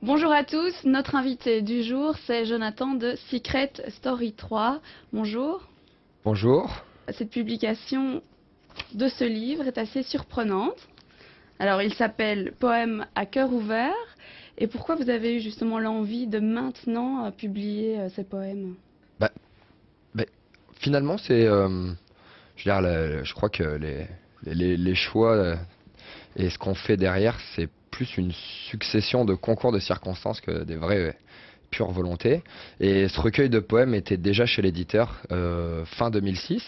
Bonjour à tous, notre invité du jour c'est Jonathan de Secret Story 3. Bonjour. Bonjour. Cette publication de ce livre est assez surprenante. Alors il s'appelle Poèmes à cœur ouvert. Et pourquoi vous avez eu justement l'envie de maintenant publier ces poèmes? Bah, bah, Finalement, c'est, je veux dire, je crois que les choix et ce qu'on fait derrière, c'est plus une succession de concours de circonstances que des vraies pures volontés. Et ce recueil de poèmes était déjà chez l'éditeur fin 2006.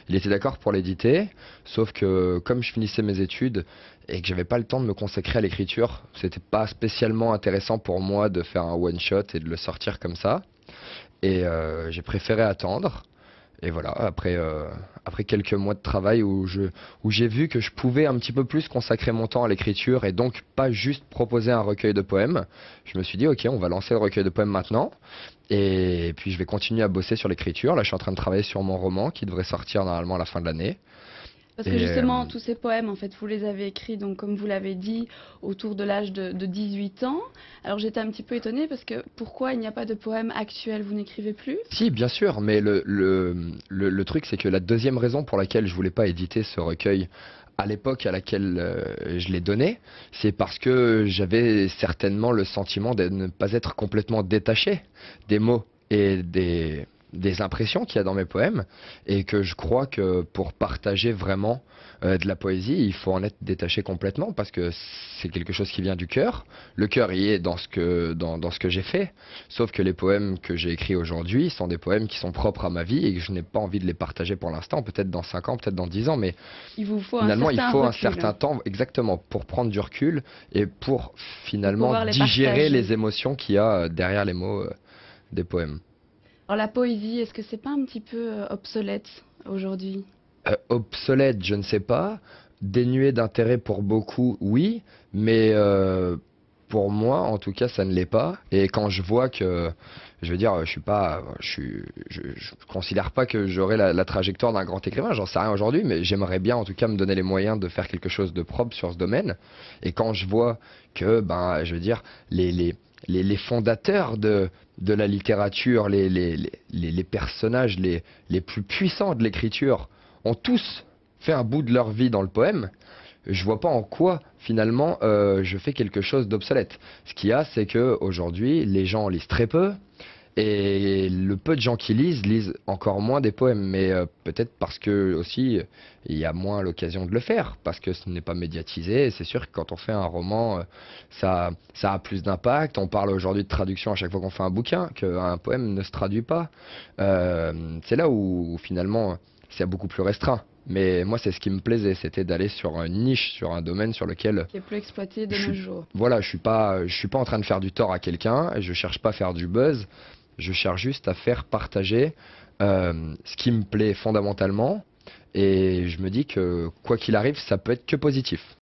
Il était d'accord pour l'éditer, sauf que comme je finissais mes études et que j'avais pas le temps de me consacrer à l'écriture, c'était pas spécialement intéressant pour moi de faire un one shot et de le sortir comme ça. Et j'ai préféré attendre. Et voilà, après quelques mois de travail où j'ai vu que je pouvais un petit peu plus consacrer mon temps à l'écriture et donc pas juste proposer un recueil de poèmes, je me suis dit ok, on va lancer le recueil de poèmes maintenant. Et puis je vais continuer à bosser sur l'écriture. Là, je suis en train de travailler sur mon roman qui devrait sortir normalement à la fin de l'année. Parce que Et justement, tous ces poèmes, en fait, vous les avez écrits, donc comme vous l'avez dit, autour de l'âge de 18 ans. Alors j'étais un petit peu étonnée parce que pourquoi il n'y a pas de poèmes actuels? Vous n'écrivez plus? si, bien sûr, mais le truc, c'est que la deuxième raison pour laquelle je voulais pas éditer ce recueil à l'époque à laquelle je l'ai donné, c'est parce que j'avais certainement le sentiment de ne pas être complètement détaché des mots et des impressions qu'il y a dans mes poèmes, et que je crois que pour partager vraiment de la poésie, il faut en être détaché complètement, parce que c'est quelque chose qui vient du cœur. Le cœur y est dans ce que j'ai fait, sauf que les poèmes que j'ai écrits aujourd'hui sont des poèmes qui sont propres à ma vie et que je n'ai pas envie de les partager pour l'instant, peut-être dans 5 ans, peut-être dans 10 ans, mais Il vous faut un finalement, il certain faut un recul certain temps exactement pour prendre du recul et pour pour finalement pouvoir les digérer partager. les émotions qu'il y a derrière les mots des poèmes. Alors la poésie, est-ce que c'est pas un petit peu obsolète aujourd'hui? Obsolète, je ne sais pas. Dénué d'intérêt pour beaucoup, oui, mais pour moi, en tout cas, ça ne l'est pas. Et quand je vois que, je veux dire, je suis pas, je considère pas que j'aurai la trajectoire d'un grand écrivain. J'en sais rien aujourd'hui, mais j'aimerais bien, en tout cas, me donner les moyens de faire quelque chose de propre sur ce domaine. Et quand je vois que, ben, je veux dire, les fondateurs de la littérature, les personnages les plus puissants de l'écriture ont tous fait un bout de leur vie dans le poème, je vois pas en quoi finalement je fais quelque chose d'obsolète. Ce qu'il y a, c'est que aujourd'hui, les gens lisent très peu. Et le peu de gens qui lisent encore moins des poèmes, mais peut-être parce que aussi il y a moins l'occasion de le faire, parce que ce n'est pas médiatisé. Et c'est sûr que quand on fait un roman, ça a plus d'impact. On parle aujourd'hui de traduction à chaque fois qu'on fait un bouquin, qu'un poème ne se traduit pas. C'est là où finalement c'est beaucoup plus restreint. Mais moi, c'est ce qui me plaisait, c'était d'aller sur une niche, sur un domaine sur lequel qui est plus exploitée de je nos suis, jours? voilà, je suis pas en train de faire du tort à quelqu'un, je cherche pas à faire du buzz, je cherche juste à faire partager ce qui me plaît fondamentalement, et je me dis que quoi qu'il arrive, ça peut être que positif.